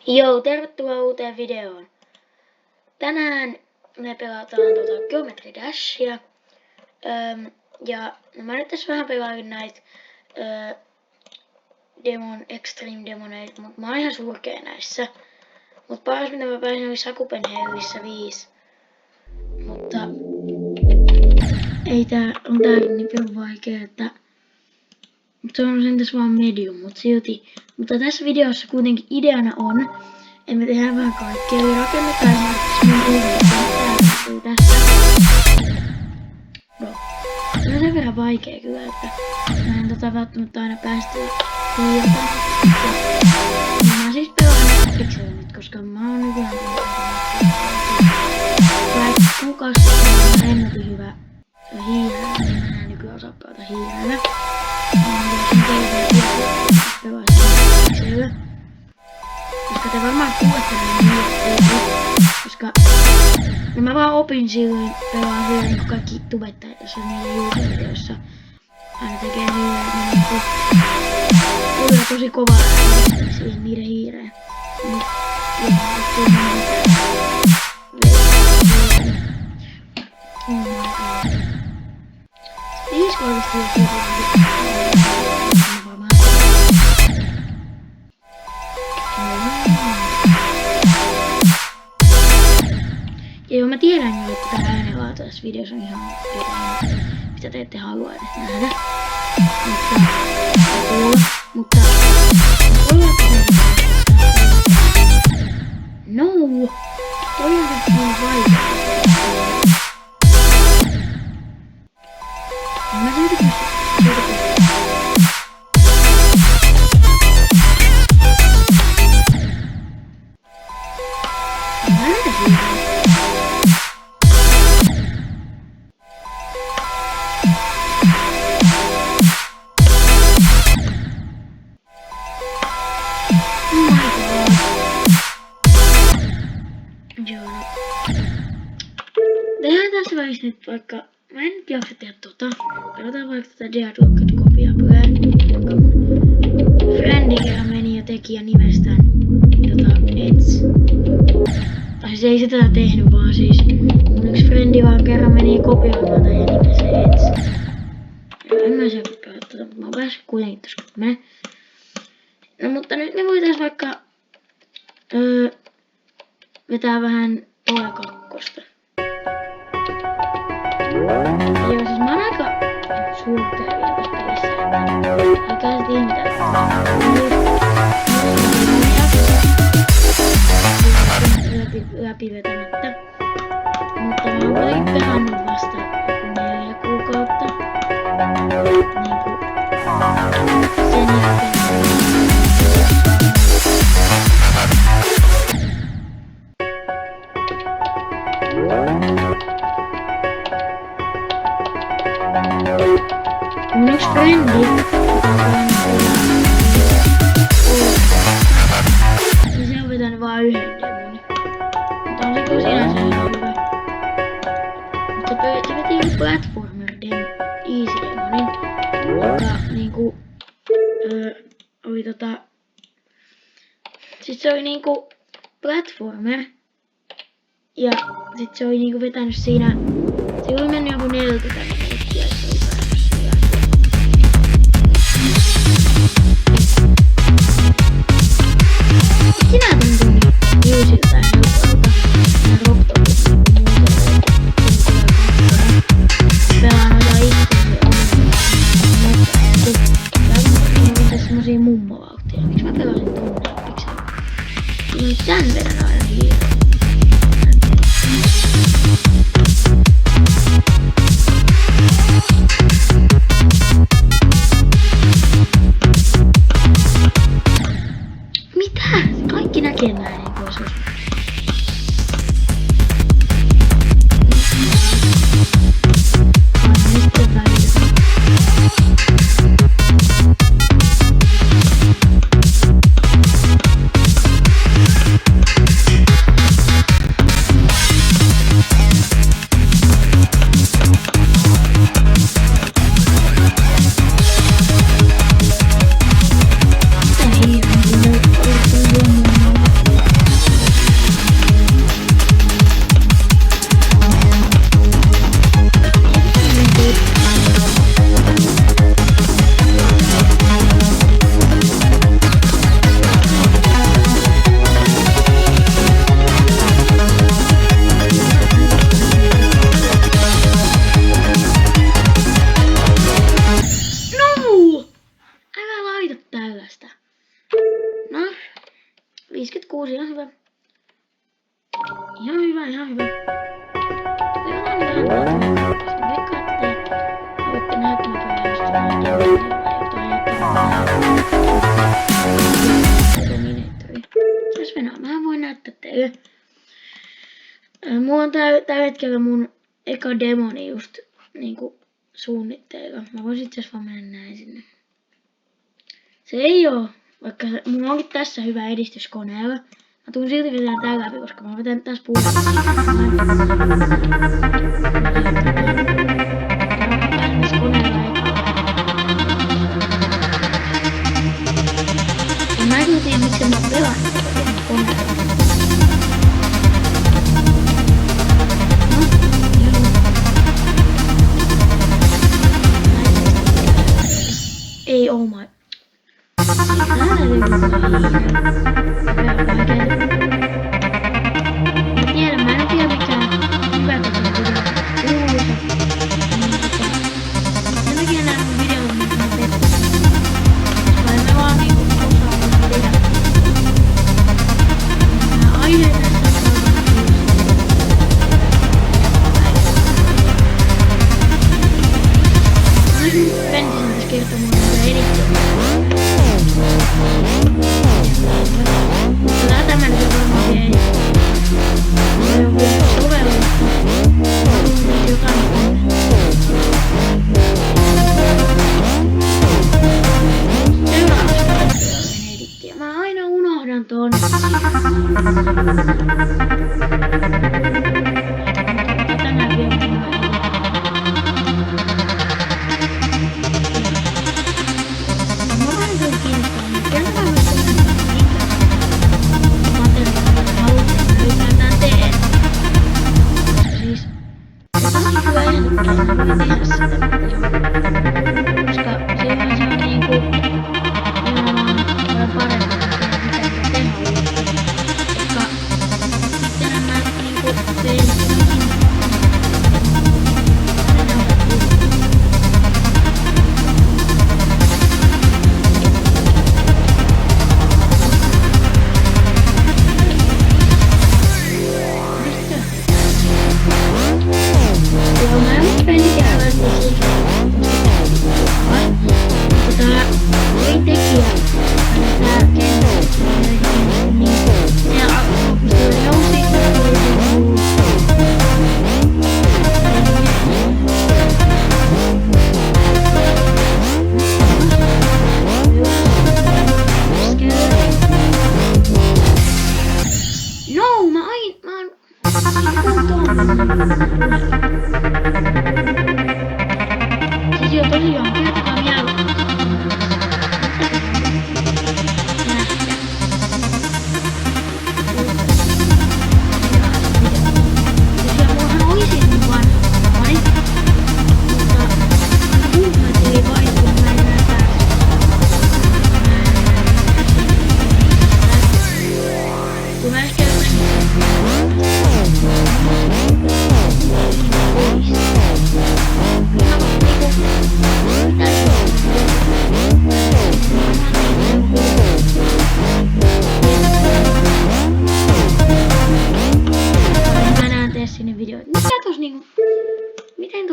Joo, tervetuloa uuteen videoon. Tänään me pelataan Geometry Dashia. Ja mä nyt tässä vähän pelailin näitä Extreme Demoneita, mutta mä oon ihan surkea näissä. Mut paras mitä mä pääsin oli Sakupen Hellissä 5. Mutta ei on tääkin niin pirun vaikea, että se on sentäs vaan medium, mutta tässä videossa kuitenkin ideana on, että me tehdään vähän kaikkea, eli rakennetaan esimerkiksi mun uudelleen tässä. No, se on sen verran vaikea kyllä, että mä en välttämättä aina päästä hiiltä. Mä siis pelaan Pixelin nyt, koska mä oon nykyään kuukausi on ennätin hyvä hiirellä, niin mä en nykyään osaa pelata hiirellä. Koska te varmaan kuulette koska no mä vaan opin silloin pelaan hiirellä, kun kaikki tubettajat, jos on niiden YouTube-videoissa aina tekee hiirellä, niin kuulee tosi kovaa siihen niiden hiireen. Ja joo, mä tiedän jo, että tää äänenlaatu tässä videossa on ihan jotain, mitä te ette halua edes nähdä. Mutta no, toi on nyt niin vaikea. Mä yritän tehdään tässä välissä nyt vaikka, mä en nyt jaksa tehdä pelataan vaikka tätä Deadlocked Copia Plan, jonka mun friendi kerran meni ja teki ja nimestään Eds. Tai siis ei se tätä tehnyt, vaan siis mun yksi friendi vaan kerran meni kopioimaan tai ja nimesi Eds. Ja en mä se pelata mutta mä oon päässyt kuitenkin tossa kun menee. No mutta nyt me voitais vaikka vetää vähän Toa 2. Joo, siis mä oon aika surkea vielä tässä pelissä. Älkää sit ihmetellä. Läpi vetämättä. Mutta mä oon kuitenkin pelannut vasta 4 kuukautta. Niinku sen jälkeen. Mun yksi friendi, niin se on vetänyt vaan yhden demonin. Mutta on se kyllä sinänsä ihan hyvä. Mutta se veti joku platformer easy demonin, joka niinku oli sit se oli niinku platformer. Ja sit se oli niinku vetänyt siinä, se oli mennyt joku 40 minuuttia ja se oli päässyt siinä. Sinä tuntuu niin hyysiltä ja helpolta. Nää rocktoppit niinku muuten pelaa noita ihmisiä ongelmia. Täällä on semmosia mummovauhtia. Miks mä pelasin tuon Pixelin? Niin tän vedän aina hiirellä. Kaikki näkee näin, niin kuin se olisi. Aina sitten välillä. 56, ihan hyvä. Ihan hyvä, ihan hyvä. Otetaan vähän tuolta. Veikkaan, että voitte nähdä, kun mä pelaan just Dominatori. Jos mennään, mä voin näyttää teille. Mulla on tällä hetkellä mun eka demoni just niinku suunnitteilla. Mä voisin itse asiassa vaan mennä näin sinne. Se ei oo, vaikka mulla onkin tässä hyvä edistys koneella. Mä tuun silti vetään tää läpi, koska mä vetän tässä puolella. Mä en tiedä, miksi mä pelaan koneella. Ei, oh my. Mä en tiedä mikään hyvä tekee video. Sen takia nää mun videot on mitään pettä. Vai me vaan niinku osaa tehdä. Nää aiheet tässä on nyt Fentisin tässä kertoo mulle mitä edittiä. Tämä nyt on varmaan vielä ei ole vielä sovellusta. Jotain seuraavassa edittiä. Mä aina unohdan ton. Tänään vielä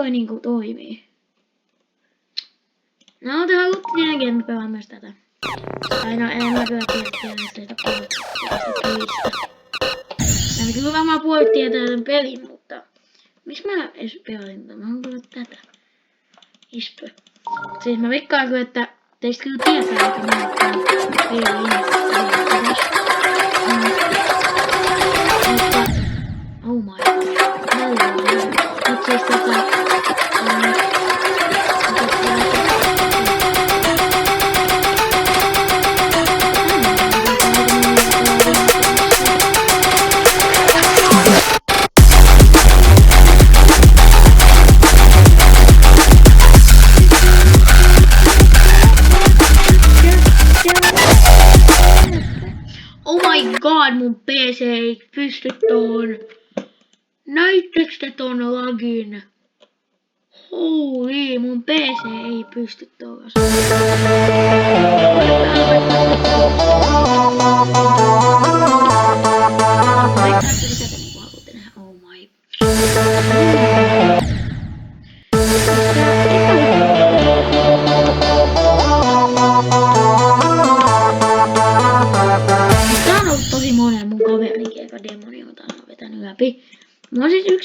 mulla niinku toimii. No te haluatte tietenkin, että mä pelaan myös tätä. Tai no en mä kyllä tiedä sitä puolesta. Mä kyllä varmaan puolet tietää tämän pelin, mutta miksi mä edes pelin tämän? Mä haluan kyllä tätä. Ispö. Siis mä veikkaan kyllä, että teistä kyllä tietää, että mä oon pelin. Oh my god. Nyt siis mun PC ei pysty tohon. Näittekö te ton lagin? Holy, mun PC ei pysty tohon.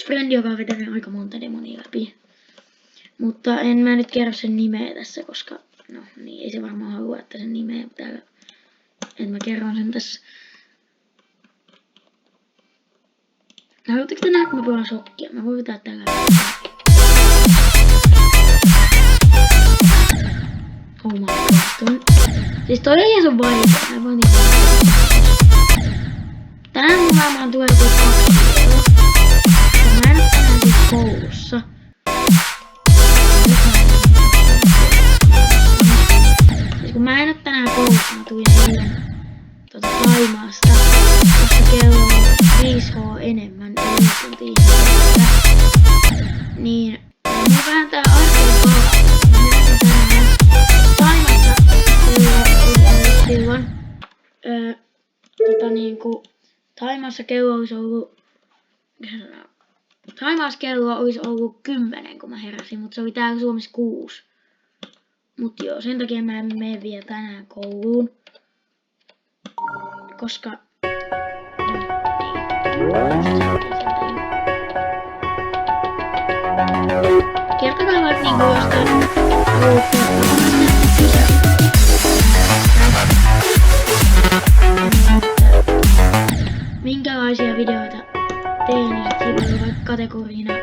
frendi, joka on vetänyt aika monta demonia läpi. Mutta en mä nyt kerro sen nimeä tässä, koska no niin, ei se varmaan halua, että sen nimeä täällä. Et mä kerron sen tässä. Haluatteko te nähdä, kun mä puhutaan shokkia? Mä voin vetää täällä. Oh my god. Siis toi ei se vaikea. Mä voin tänään mun varmaan tulee 2 videoa. Mä en ole tänään siis koulussa. Siis kun mä en oo tänään koulussa, mä tulin eilen Thaimaasta, koska kello on 5H enemmän, eli tuntia niin mulla vähän tää arkeen Thaimassa silloin niinku Thaimassa kello olisi ollut Thaimaassa kello olisi ollut 10, kun mä heräsin, mutta se oli täällä Suomessa 6. Mut joo, sen takia mä en mene vielä tänään kouluun. Koska kertokaa vaikka niinku jostain minkälaisia videoita teen, niin sit siinä on vaikka kategoriina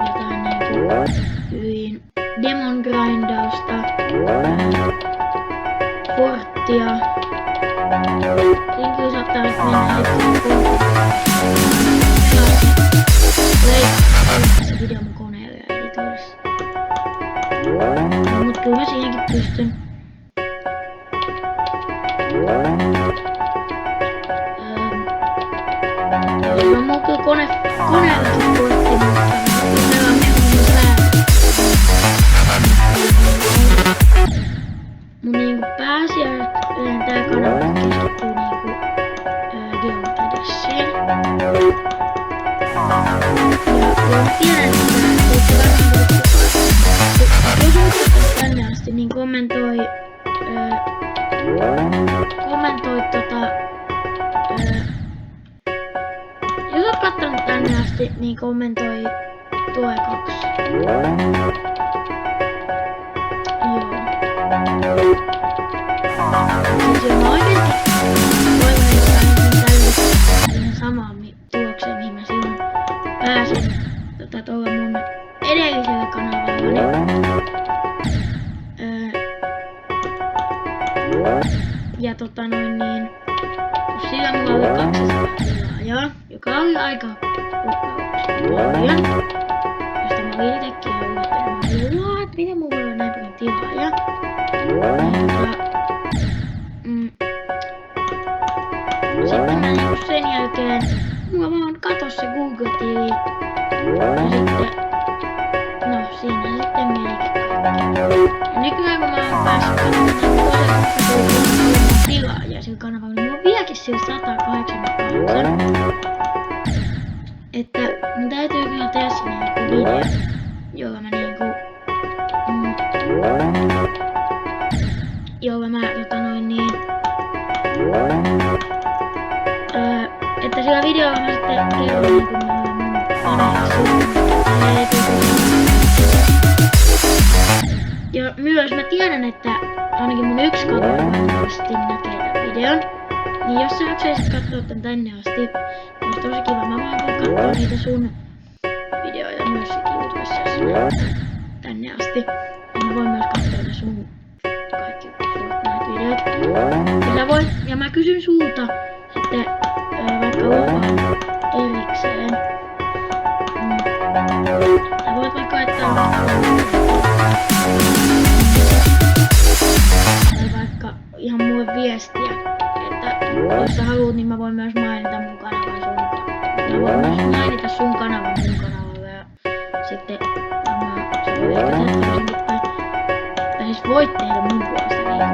jotain niinku hyvin demon grindausta, porttia. Siinä kyllä saattaa nyt mennä hetken se video mun koneella ja editoidessa. No, mut kyllä mä siihenkin pystyn. Joo, mulla kyllä koneellakin portti, mutta meillä on mun päällä. Mun niinku pääasiallinen tää kanava keskittyy niinku Geometry Dashiin. Ja mä tiedän, että jos olet tänne asti, niin kommentoi jos oot kattonut tänne asti, niin kommentoi Toe 2. Siis jos mä oikeesti toivon, että pääsin tällaisen samaan tulokseen, mihin mä silloin pääsin tuolla mun edellisellä kanavallani. Ja niin, kun sillä mulla oli 200 tilaajaa, joka oli aika paljon, josta mä olin itekin yllättänyt. Mä olin, what? Miten mulla oli näin paljon tilaajaa? Sitten mä niinku sen jälkeen, mulla vaan katos se Google-tili. Ja sitten, no siinä sitten menikin kaikki. Ja nykyään kun mä oon päässyt katsomaan toisen tilaajia sillä kanavalla, niin mulla on vieläkin sillä 188. Että mun täytyy kyllä tehdä sinne joku video, jolla mä niinku että sillä videolla mä sitten kerron niinku mun ja myös mä tiedän, että ainakin mun yksi kaveri varmasti näkee tämän videon. Niin jos sä jaksaisit kattoo tän tänne asti, niin olisi tosi kiva. Mä vaan voin kattoo niitä sun videoita myös sit YouTubessa, jos sä tänne asti. Ja mä voin myös kattoo ne sun kaikki Fortnite-videot. Ja sä voit, ja mä kysyn sulta sitten vaikka lupaan erikseen. Sä voit vaikka laittaa tai vaikka ihan mulle viestiä, että jos sä haluut, niin mä voin myös mainita mun kanavan sun kanavalla. Mä voin myös mainita sun kanavan mun kanavalla ja sitten sä voit ehkä tehdä tämmösenkin tai siis voit tehdä mun puolesta niin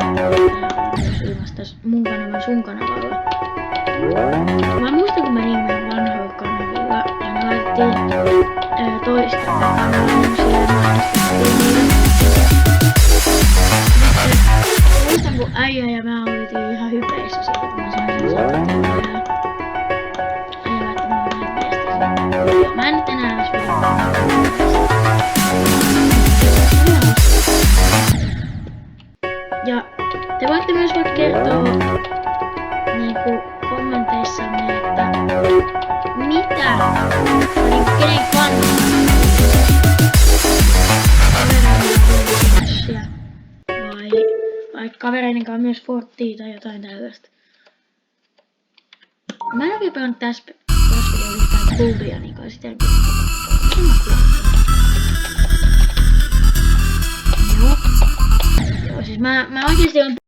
myös ilmaista mun kanavan sun kanavalla. Mä muistan, kun mä meidän vanhoilla kanavilla aina laitettiin toista kanavaa, niin siellä mainostettiin niitä. Muistan, kun äijä ja mä oltiin ihan hypeissä siitä, kun mä sain sen 100 tilaajaa. Äijä laittoi mulle näin viestiä. Mä en Ja te voitte myös vaikka kertoa niinku kommenteissanne, että mitä niinku kenen kannattaa vai vaikka kavereiden kanssa myös Forttia tai jotain tällaista. Mä en oikein pelannut tässä videossa yhtään Clubia, niin kai sitä en Joo, siis mä oikeesti on